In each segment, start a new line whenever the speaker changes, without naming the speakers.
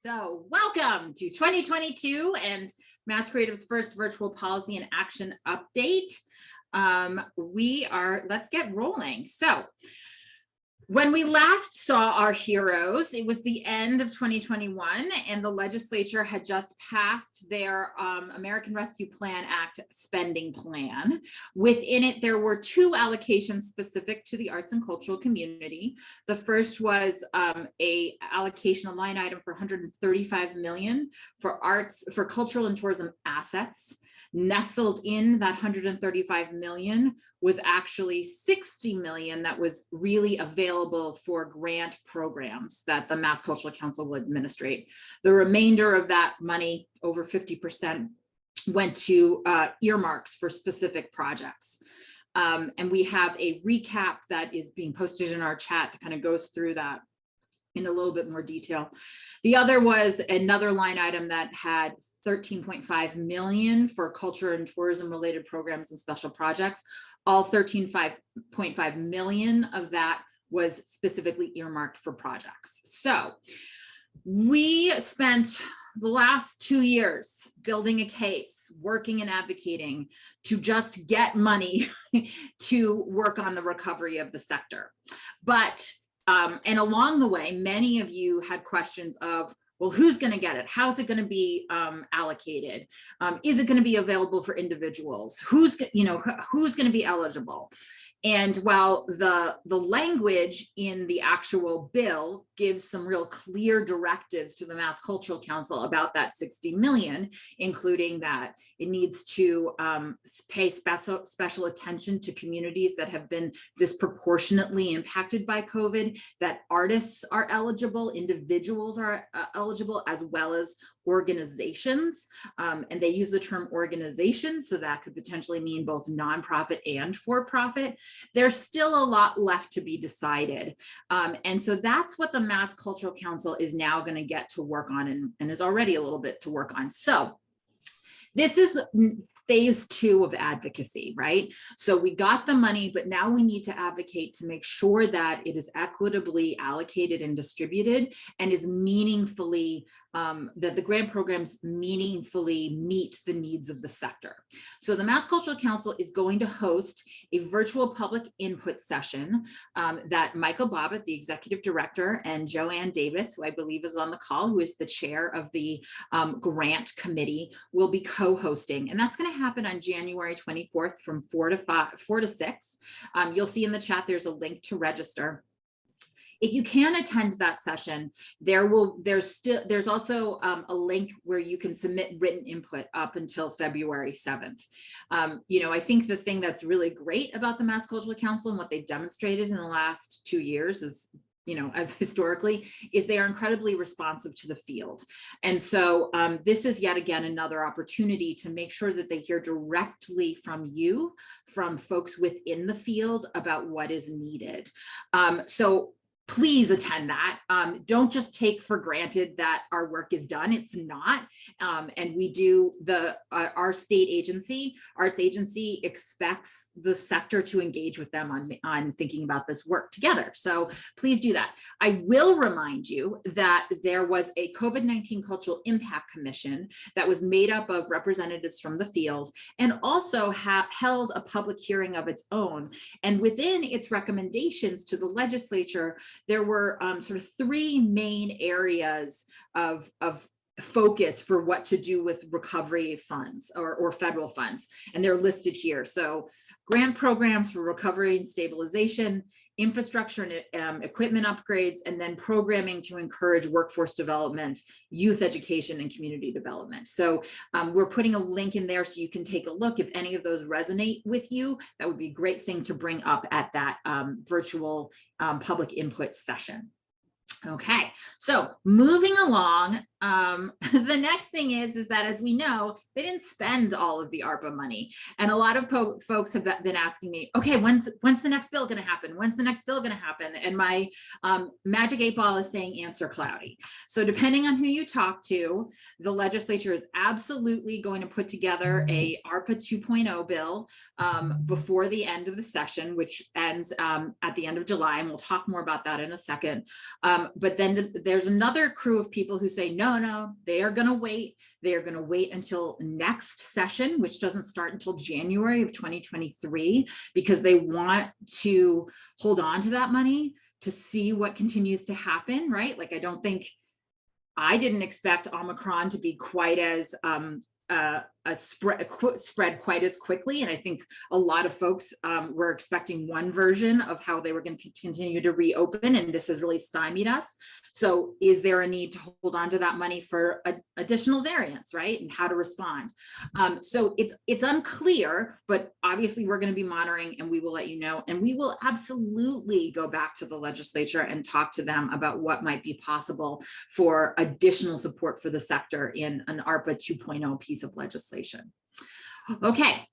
So welcome to 2022 and Mass Creative's first virtual policy and action update. Let's get rolling. So when we last saw our heroes, it was the end of 2021 and the legislature had just passed their American Rescue Plan Act spending plan. Within it, there were two allocations specific to the arts and cultural community. The first was a allocation, a line item for $135 million for arts, for cultural and tourism assets. Nestled in that $135 million was actually $60 million that was really available for grant programs that the Mass Cultural Council will administrate. The remainder of that money, over 50%, went to earmarks for specific projects. And we have a recap that is being posted in our chat that kind of goes through that in a little bit more detail. The other was another line item that had $13.5 million for culture and tourism related programs and special projects. All $13.5 million of that was specifically earmarked for projects. So we spent the last 2 years building a case, working and advocating to just get money to work on the recovery of the sector. But and along the way, many of you had questions of, well, who's going to get it? How's it going to be allocated? Is it going to be available for individuals? Who's going to be eligible? And while the language in the actual bill gives some real clear directives to the Mass Cultural Council about that $60 million, including that it needs to pay special attention to communities that have been disproportionately impacted by COVID, that artists are eligible, individuals are eligible, as well as organizations. And they use the term organization, so that could potentially mean both nonprofit and for-profit. There's still a lot left to be decided. And so that's what the Mass Cultural Council is now going to get to work on and is already a little bit to work on. So this is phase 2 of advocacy, right? So we got the money, but now we need to advocate to make sure that it is equitably allocated and distributed and is meaningfully, that the grant programs meaningfully meet the needs of the sector. So the Mass Cultural Council is going to host a virtual public input session that Michael Bobbitt, the executive director, and Joanne Davis, who I believe is on the call, who is the chair of the grant committee, will be co-hosting, and that's going to happen on January 24th from 4 to 6. You'll see in the chat there's a link to register. If you can attend that session, there's also a link where you can submit written input up until February 7th. I think the thing that's really great about the Mass Cultural Council and what they've demonstrated in the last 2 years is, as historically, is they are incredibly responsive to the field. And so this is yet again another opportunity to make sure that they hear directly from you, from folks within the field, about what is needed. So please attend that. Don't just take for granted that our work is done. It's not. And we do, our state agency, arts agency, expects the sector to engage with them on thinking about this work together. So please do that. I will remind you that there was a COVID-19 Cultural Impact Commission that was made up of representatives from the field and also held a public hearing of its own. And within its recommendations to the legislature, there were sort of 3 main areas of focus for what to do with recovery funds or federal funds, and they're listed here. So grant programs for recovery and stabilization, infrastructure and equipment upgrades, and then programming to encourage workforce development, youth education, and community development. So we're putting a link in there so you can take a look. If any of those resonate with you, that would be a great thing to bring up at that virtual public input session. Okay, so moving along, the next thing is that, as we know, they didn't spend all of the ARPA money. And a lot of folks have been asking me, okay, when's the next bill going to happen? When's the next bill going to happen? And my magic 8 ball is saying answer cloudy. So depending on who you talk to, the legislature is absolutely going to put together a ARPA 2.0 bill before the end of the session, which ends at the end of July. And we'll talk more about that in a second. But then there's another crew of people who say, no, no, they are going to wait. They are going to wait until next session, which doesn't start until January of 2023, because they want to hold on to that money to see what continues to happen, right? Like, I didn't expect Omicron to be quite as spread quite as quickly. And I think a lot of folks were expecting one version of how they were going to continue to reopen, and this has really stymied us. So is there a need to hold on to that money for additional variants, right? And how to respond. So it's unclear, but obviously we're going to be monitoring, and we will let you know. And we will absolutely go back to the legislature and talk to them about what might be possible for additional support for the sector in an ARPA 2.0 piece of legislation. Okay.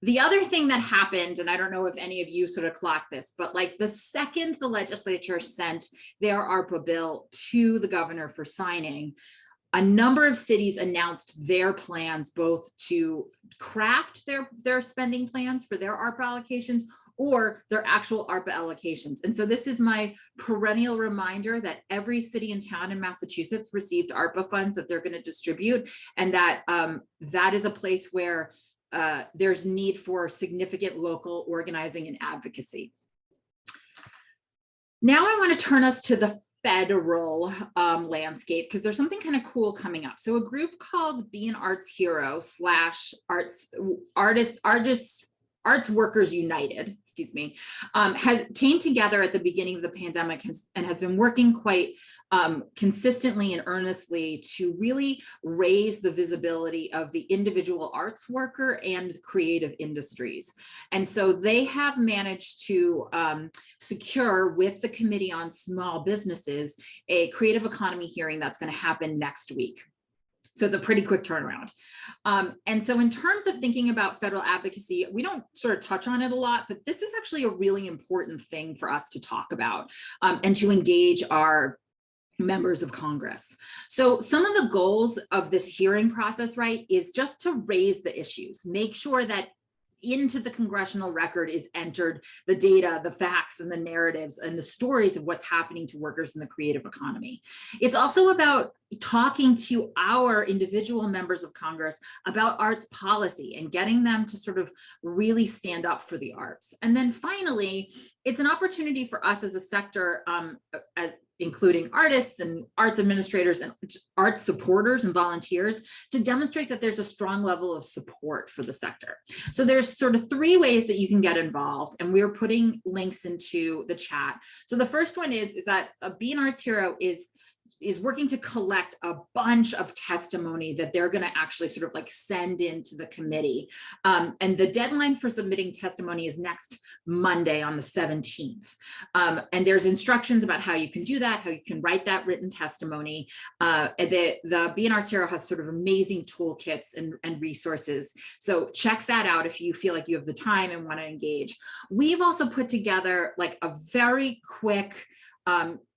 The other thing that happened, and I don't know if any of you sort of clocked this, but like the second the legislature sent their ARPA bill to the governor for signing, a number of cities announced their plans both to craft their spending plans for their ARPA allocations or their actual ARPA allocations. And so this is my perennial reminder that every city and town in Massachusetts received ARPA funds that they're going to distribute, and that that is a place where there's need for significant local organizing and advocacy. Now I want to turn us to the federal landscape, because there's something kind of cool coming up. So a group called Be an Arts Hero / Arts Workers United, excuse me, came together at the beginning of the pandemic and has been working quite consistently and earnestly to really raise the visibility of the individual arts worker and creative industries. And so they have managed to secure with the Committee on Small Businesses a creative economy hearing that's going to happen next week. So it's a pretty quick turnaround. And so in terms of thinking about federal advocacy, we don't sort of touch on it a lot, but this is actually a really important thing for us to talk about and to engage our members of Congress. So some of the goals of this hearing process, right, is just to raise the issues, make sure that into the congressional record is entered the data, the facts, and the narratives and the stories of what's happening to workers in the creative economy. It's also about talking to our individual members of Congress about arts policy and getting them to sort of really stand up for the arts. And then finally, it's an opportunity for us as a sector, including artists and arts administrators and arts supporters and volunteers, to demonstrate that there's a strong level of support for the sector. So there's sort of 3 ways that you can get involved, and we're putting links into the chat. So the first one is that Be an Arts Hero is working to collect a bunch of testimony that they're going to actually sort of like send into the committee. And the deadline for submitting testimony is next Monday on the 17th. And there's instructions about how you can do that, how you can write that written testimony. The Be an Arts Hero has sort of amazing toolkits and resources. So check that out if you feel like you have the time and want to engage. We've also put together like a very quick,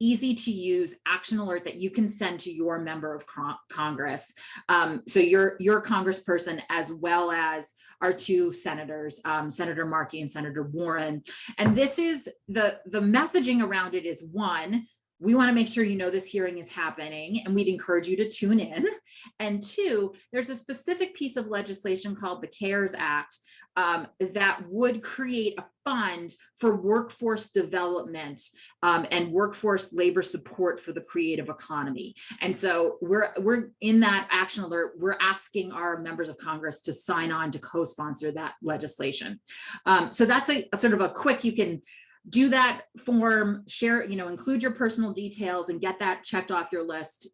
easy to use action alert that you can send to your member of Congress. So your congressperson, as well as our 2 senators, Senator Markey and Senator Warren. And this is the messaging around it is, 1, we want to make sure you know this hearing is happening, and we'd encourage you to tune in. And 2, there's a specific piece of legislation called the CARES Act that would create a fund for workforce development and workforce labor support for the creative economy. And so we're in that action alert, we're asking our members of Congress to sign on to co-sponsor that legislation. So that's a sort of a quick, you can do that form, share, include your personal details and get that checked off your list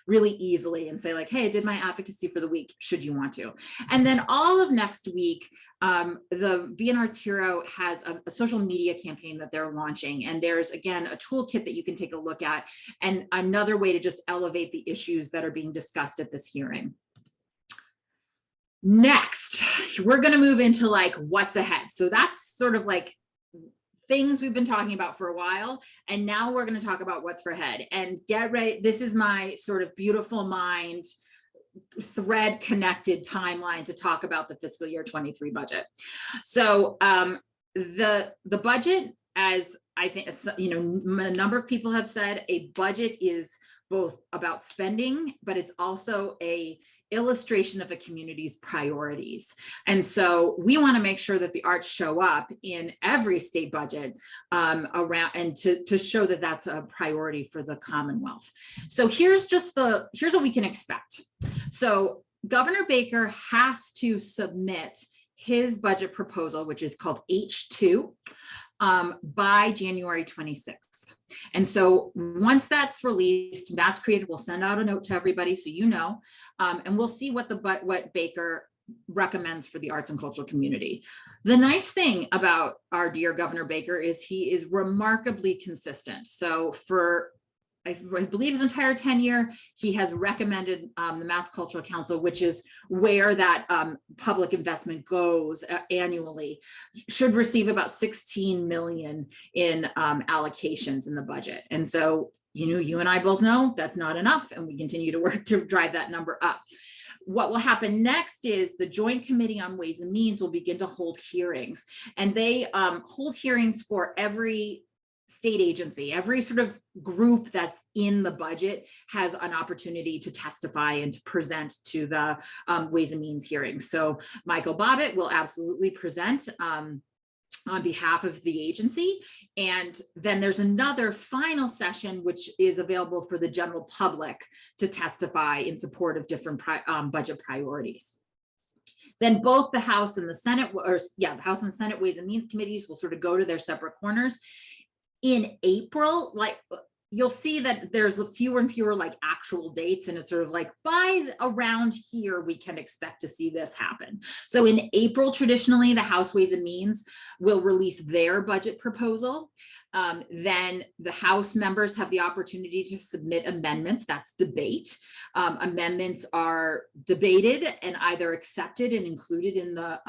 really easily, and say like, hey, I did my advocacy for the week, should you want to. And then all of next week, the Be an Arts Hero has a social media campaign that they're launching. And there's, again, a toolkit that you can take a look at, and another way to just elevate the issues that are being discussed at this hearing. Next, we're going to move into like what's ahead. So that's sort of like things we've been talking about for a while, and now we're going to talk about what's for ahead. And get ready, this is my sort of beautiful mind thread connected timeline to talk about the fiscal year 23 budget. So the budget, as I think a number of people have said, a budget is both about spending, but it's also a illustration of a community's priorities. And so we want to make sure that the arts show up in every state budget around, and to show that that's a priority for the Commonwealth. So here's what we can expect. So Governor Baker has to submit his budget proposal, which is called H2, by January 26th. And so once that's released, Mass Creative will send out a note to everybody, so you know, and we'll see what Baker recommends for the arts and cultural community. The nice thing about our dear Governor Baker is he is remarkably consistent. So for I believe his entire tenure, he has recommended the Mass Cultural Council, which is where that public investment goes annually, should receive about 16 million in allocations in the budget. And so, you and I both know that's not enough, and we continue to work to drive that number up. What will happen next is the Joint Committee on Ways and Means will begin to hold hearings, and they hold hearings for every state agency. Every sort of group that's in the budget has an opportunity to testify and to present to the Ways and Means hearing. So Michael Bobbitt will absolutely present on behalf of the agency. And then there's another final session, which is available for the general public to testify in support of different budget priorities. Then both the House and the Senate, the House and the Senate Ways and Means committees will sort of go to their separate corners. In April, you'll see that there's fewer and fewer actual dates, and it's sort of like by around here we can expect to see this happen. So in April, traditionally, the House Ways and Means will release their budget proposal. Then the House members have the opportunity to submit amendments. That's debate. Amendments are debated and either accepted and included in the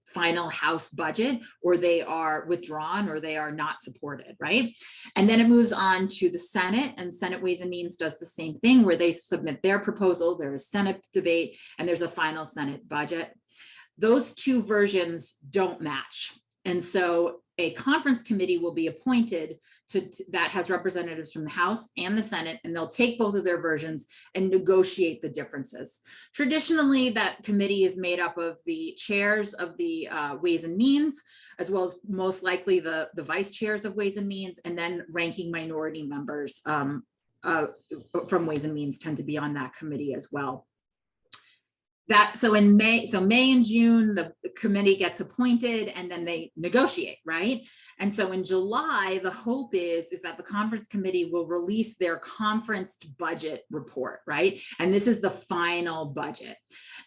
final House budget, or they are withdrawn, or they are not supported, right? And then it moves on to the Senate, and Senate Ways and Means does the same thing, where they submit their proposal, there's Senate debate, and there's a final Senate budget. Those two versions don't match. And so a conference committee will be appointed that has representatives from the House and the Senate, and they'll take both of their versions and negotiate the differences. Traditionally, that committee is made up of the chairs of the Ways and Means, as well as most likely the vice chairs of Ways and Means, and then ranking minority members from Ways and Means tend to be on that committee as well. So in May and June, the committee gets appointed, and then they negotiate, right? And so in July, the hope is that the conference committee will release their conferenced budget report, right? And this is the final budget.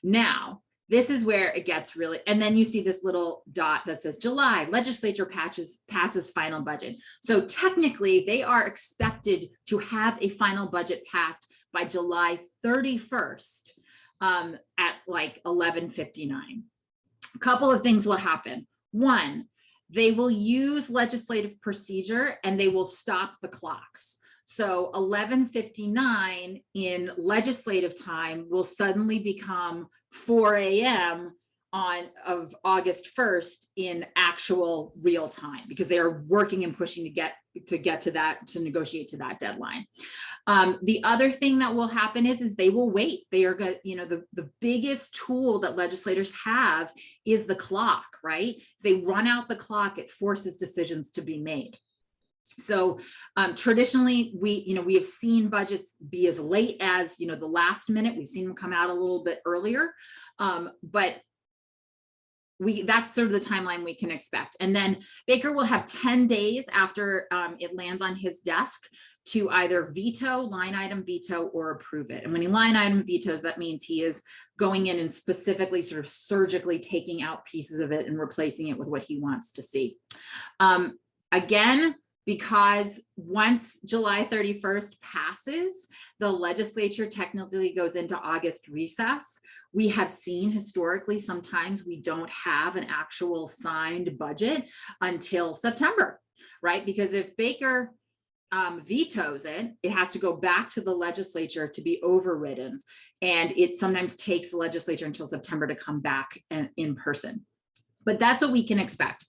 Now, this is where it gets really, and then you see this little dot that says July, legislature passes final budget. So technically, they are expected to have a final budget passed by July 31st. At 11:59. A couple of things will happen. One, they will use legislative procedure and they will stop the clocks. So 11:59 in legislative time will suddenly become 4 a.m. of August 1st in actual real time, because they are working and pushing to get to that, to negotiate to that deadline. The other thing that will happen is they will wait. They are good. The biggest tool that legislators have is the clock, right? If they run out the clock, it forces decisions to be made. So traditionally, we have seen budgets be as late as the last minute. We've seen them come out a little bit earlier, but that's sort of the timeline we can expect. And then Baker will have 10 days after it lands on his desk to either line item veto, or approve it. And when he line item vetoes, that means he is going in and specifically sort of surgically taking out pieces of it and replacing it with what he wants to see. Again, because once July 31st passes, the legislature technically goes into August recess. We have seen historically, sometimes we don't have an actual signed budget until September, right? Because if Baker vetoes it, it has to go back to the legislature to be overridden. And it sometimes takes the legislature until September to come back in person. But that's what we can expect.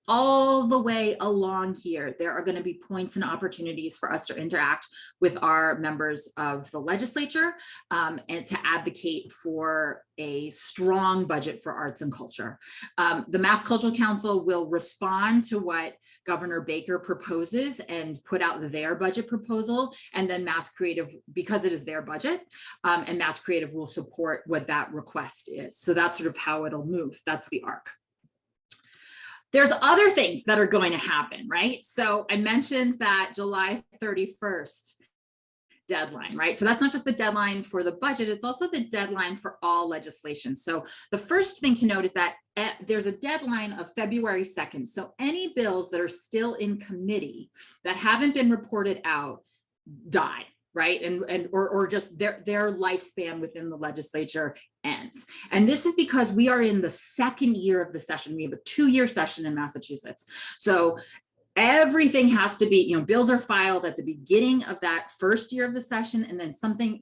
all the way along here, there are going to be points and opportunities for us to interact with our members of the legislature and to advocate for a strong budget for arts and culture. The Mass Cultural Council will respond to what Governor Baker proposes and put out their budget proposal, and then Mass Creative, because it is their budget, and Mass Creative will support what that request is. So that's sort of how it'll move. That's the arc. There's other things that are going to happen, right? So I mentioned that July 31st deadline, right? So that's not just the deadline for the budget, it's also the deadline for all legislation. So the first thing to note is that there's a deadline of February 2nd. So any bills that are still in committee that haven't been reported out die, right? Or just their lifespan within the legislature ends. And this is because we are in the second year of the session. We have a 2-year session in Massachusetts. So everything has to be, bills are filed at the beginning of that first year of the session, and then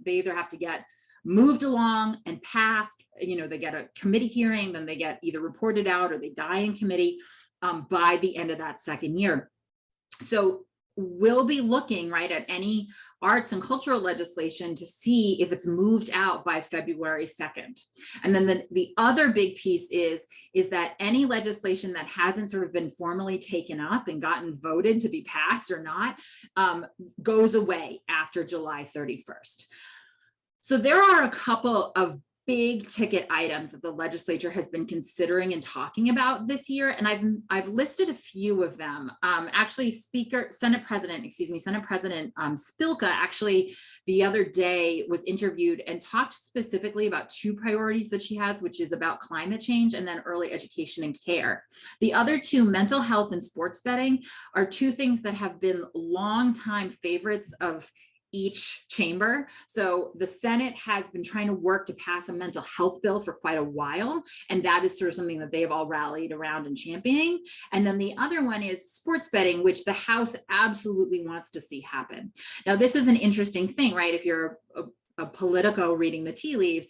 they either have to get moved along and passed, they get a committee hearing, then they get either reported out or they die in committee by the end of that second year. So we'll be looking right at any arts and cultural legislation to see if it's moved out by February 2nd. And then the other big piece is that any legislation that hasn't sort of been formally taken up and gotten voted to be passed or not goes away after July 31st. So there are a couple of big ticket items that the legislature has been considering and talking about this year, and I've listed a few of them. Actually, Senate President Spilka actually the other day was interviewed and talked specifically about 2 priorities that she has, which is about climate change and then early education and care. The other 2, mental health and sports betting, are 2 things that have been longtime favorites of each chamber. So the Senate has been trying to work to pass a mental health bill for quite a while, and that is sort of something that they've all rallied around and championing. And then the other one is sports betting, which the House absolutely wants to see happen. Now, this is an interesting thing, right? If you're a Politico reading the tea leaves,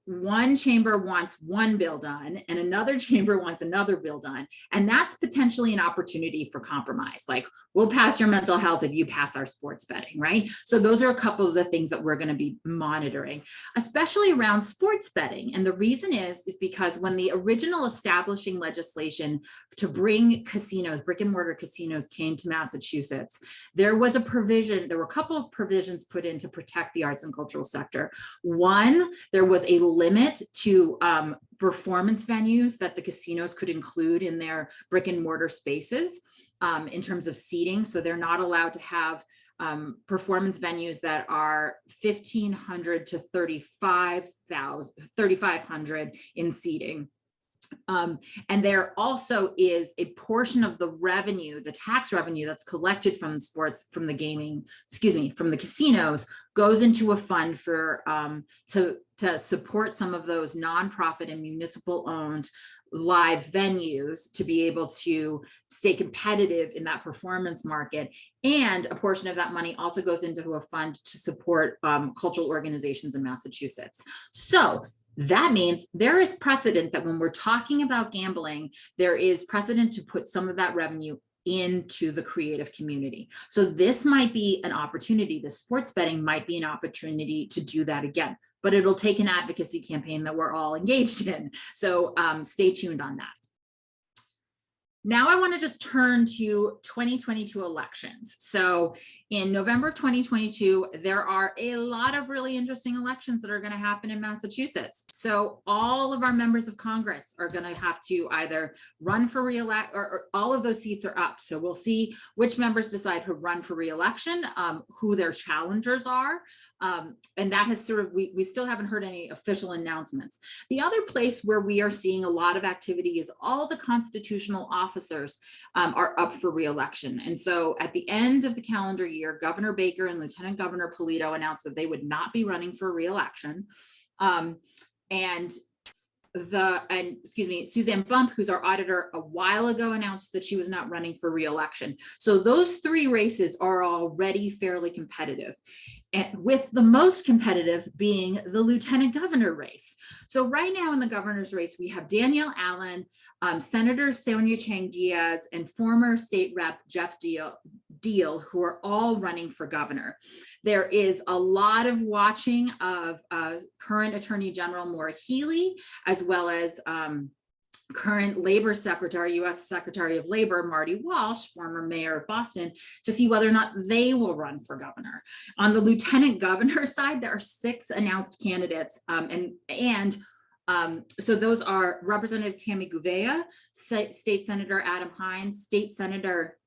one chamber wants one bill done and another chamber wants another bill done. And that's potentially an opportunity for compromise. Like, we'll pass your mental health if you pass our sports betting, right? So those are a couple of the things that we're going to be monitoring, especially around sports betting. And the reason is because when the original establishing legislation to bring casinos, brick and mortar casinos, came to Massachusetts, there was a provision, there were a couple of provisions put in to protect the arts and cultural sector. One, there was a limit to performance venues that the casinos could include in their brick and mortar spaces in terms of seating. So they're not allowed to have performance venues that are 1,500 to 3,500 in seating. And there also is a portion of the revenue, the tax revenue that's collected from sports, from the gaming, from the casinos, goes into a fund for to support some of those nonprofit and municipal owned live venues to be able to stay competitive in that performance market. And a portion of that money also goes into a fund to support cultural organizations in Massachusetts. So that means there is precedent that when we're talking about gambling, there is precedent to put some of that revenue into the creative community. So this might be an opportunity. The sports betting might be an opportunity to do that again, but it'll take an advocacy campaign that we're all engaged in. So stay tuned on that. Now I want to just turn to 2022 elections. So in November 2022, there are a lot of really interesting elections that are going to happen in Massachusetts. So all of our members of Congress are going to have to either run for re-elect, or all of those seats are up. So we'll see which members decide to run for re-election, who their challengers are. And that has sort of, we still haven't heard any official announcements. The other place where we are seeing a lot of activity is all the constitutional officers are up for re-election. And so at the end of the calendar year, Governor Baker and Lieutenant Governor Polito announced that they would not be running for re-election. Suzanne Bump, who's our auditor, a while ago announced that she was not running for re-election. So those 3 races are already fairly competitive. and with the most competitive being the lieutenant governor race. So right now in the governor's race, we have Danielle Allen, Senator Sonia Chang Diaz, and former state rep Jeff Deal, who are all running for governor. There is a lot of watching of current Attorney General Maura Healey, as well as current Labor Secretary, U.S. Secretary of Labor, Marty Walsh, former mayor of Boston, to see whether or not they will run for governor. On the lieutenant governor side, there are 6 announced candidates, so those are Representative Tammy Gouveia, State Senator Adam Hines, State Senator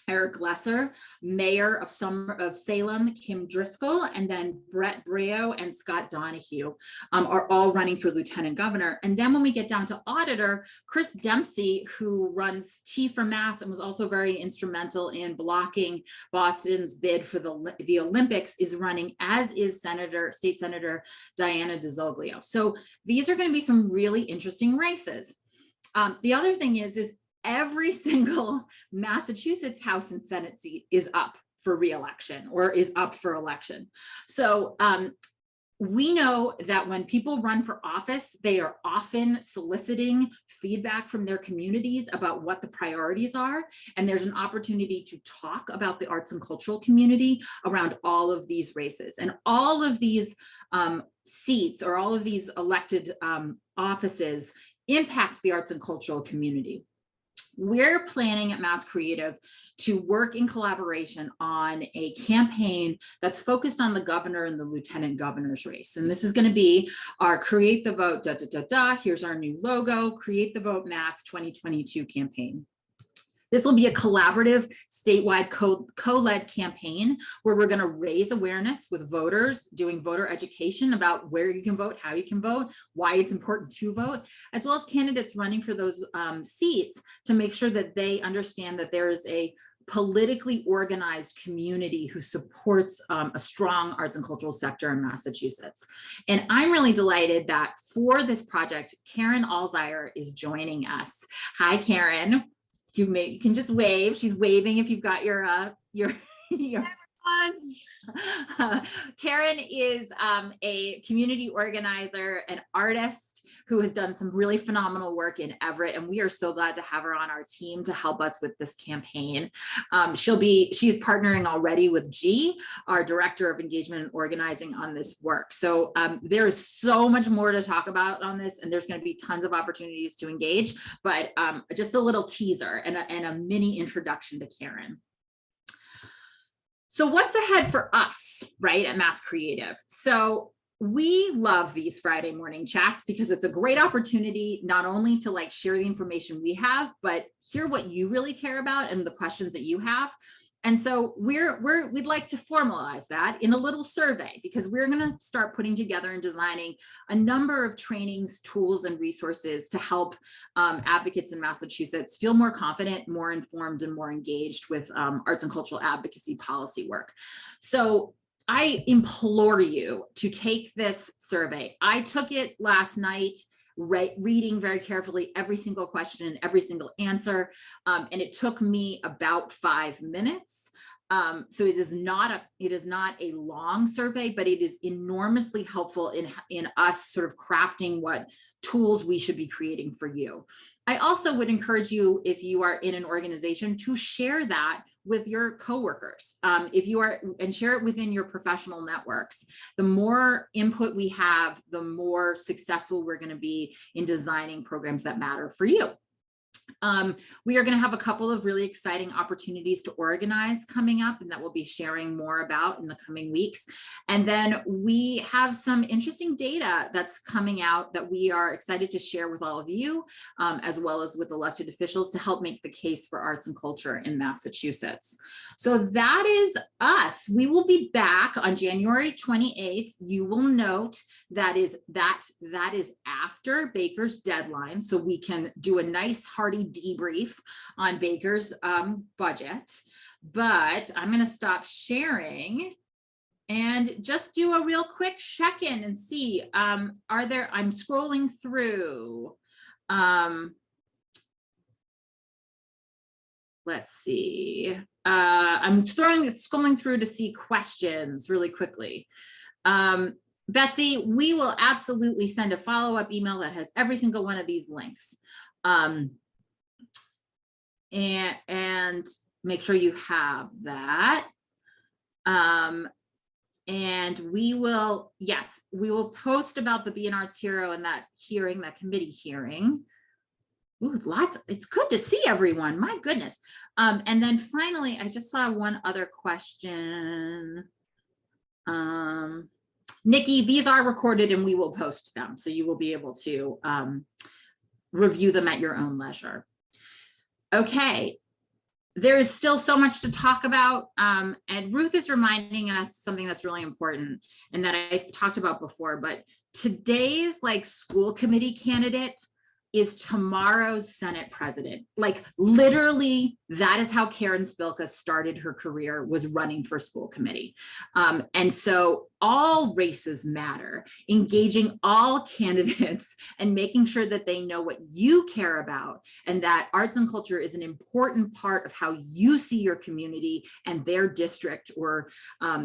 Eric Lesser, Mayor of Salem, Kim Driscoll, and then Brett Breo and Scott Donahue are all running for lieutenant governor. And then when we get down to auditor, Chris Dempsey, who runs T for Mass and was also very instrumental in blocking Boston's bid for the Olympics, is running, as is State Senator Diana DeZoglio. So these are going to be some really interesting races. The other thing is every single Massachusetts House and Senate seat is up for re-election or is up for election. So we know that when people run for office, they are often soliciting feedback from their communities about what the priorities are. And there's an opportunity to talk about the arts and cultural community around all of these races. And all of these seats, or all of these elected offices, impact the arts and cultural community. We're planning at Mass Creative to work in collaboration on a campaign that's focused on the governor and the lieutenant governor's race. And this is going to be our Create the Vote, here's our new logo, Create the Vote Mass 2022 campaign. This will be a collaborative statewide co-led campaign where we're going to raise awareness with voters, doing voter education about where you can vote, how you can vote, why it's important to vote, as well as candidates running for those seats to make sure that they understand that there is a politically organized community who supports a strong arts and cultural sector in Massachusetts. And I'm really delighted that for this project, Karen Alzaire is joining us. Hi, Karen. You can just wave. She's waving if you've got your Karen is a community organizer, an artist who has done some really phenomenal work in Everett, and we are so glad to have her on our team to help us with this campaign. She's partnering already with G, our Director of Engagement and Organizing, on this work. So there is so much more to talk about on this, and there's going to be tons of opportunities to engage, but just a little teaser and a mini introduction to Karen. So what's ahead for us, right, at Mass Creative? So we love these Friday morning chats because it's a great opportunity not only to share the information we have, but hear what you really care about and the questions that you have. And so we'd like to formalize that in a little survey, because we're going to start putting together and designing a number of trainings, tools, and resources to help advocates in Massachusetts feel more confident, more informed, and more engaged with arts and cultural advocacy policy work. So I implore you to take this survey. I took it last night, reading very carefully every single question and every single answer, and it took me about 5 minutes. So it is not a long survey, but it is enormously helpful in us sort of crafting what tools we should be creating for you. I also would encourage you, if you are in an organization, to share that with your coworkers. And share it within your professional networks. The more input we have, the more successful we're going to be in designing programs that matter for you. We are going to have a couple of really exciting opportunities to organize coming up, and that we'll be sharing more about in the coming weeks. And then we have some interesting data that's coming out that we are excited to share with all of you, as well as with elected officials, to help make the case for arts and culture in Massachusetts. So that is us. We will be back on January 28th. You will note that is after Baker's deadline, so we can do a nice hearty debrief on Baker's budget. But I'm going to stop sharing and just do a real quick check-in and see, I'm scrolling through. let's see. I'm scrolling through to see questions really quickly. Betsy, we will absolutely send a follow-up email that has every single one of these links. And make sure you have that. And we will, yes, we will post about the Be an Arts Hero and that hearing, that committee hearing. Ooh, lots, it's good to see everyone, my goodness. And then finally, I just saw one other question. Nikki, these are recorded and we will post them, so you will be able to review them at your own leisure. Okay, there is still so much to talk about, and Ruth is reminding us something that's really important and that I've talked about before, but today's like school committee candidate is tomorrow's Senate president. Like literally, that is how Karen Spilka started her career, was running for school committee. And so all races matter, engaging all candidates and making sure that they know what you care about and that arts and culture is an important part of how you see your community and their district or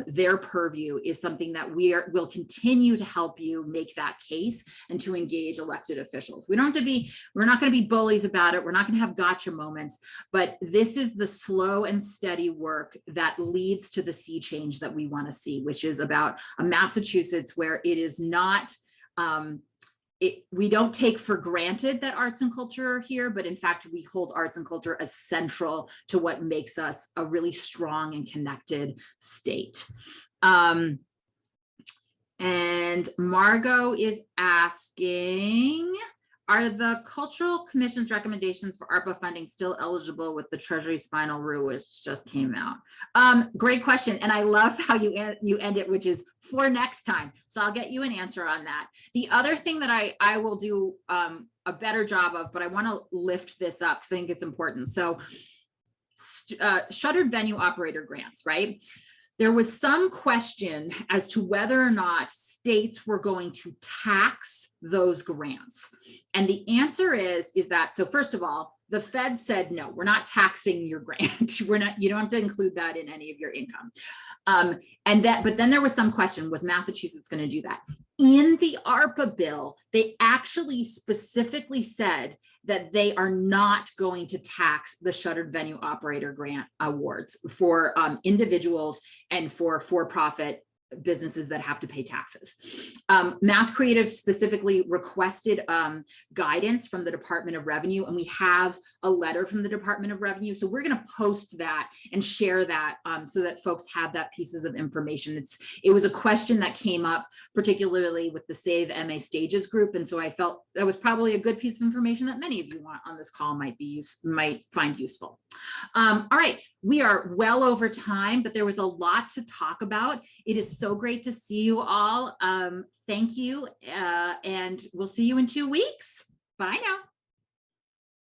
their purview is something that will continue to help you make that case and to engage elected officials. We're not going to be bullies about it. We're not going to have gotcha moments, but this is the slow and steady work that leads to the sea change that we want to see, which is about a Massachusetts where it is not, we don't take for granted that arts and culture are here, but in fact, we hold arts and culture as central to what makes us a really strong and connected state. And Margot is asking, are the Cultural Commission's recommendations for ARPA funding still eligible with the Treasury's final rule, which just came out? Great question. And I love how you end it, which is for next time. So I'll get you an answer on that. The other thing that I will do a better job of, but I want to lift this up because I think it's important. So shuttered venue operator grants, right? There was some question as to whether or not states were going to tax those grants. And the answer is that, so first of all, the Fed said, no, we're not taxing your grant. You don't have to include that in any of your income. But then there was some question, was Massachusetts going to do that? In the ARPA bill, they actually specifically said that they are not going to tax the shuttered venue operator grant awards for individuals and for for-profit businesses that have to pay taxes. Mass Creative specifically requested guidance from the Department of Revenue, and we have a letter from the Department of Revenue. So we're going to post that and share that so that folks have that pieces of information. It was a question that came up particularly with the Save MA Stages group, and so I felt that was probably a good piece of information that many of you on this call might find useful. All right, we are well over time, but there was a lot to talk about. It is so great to see you all. Thank you, and we'll see you in 2 weeks. Bye now.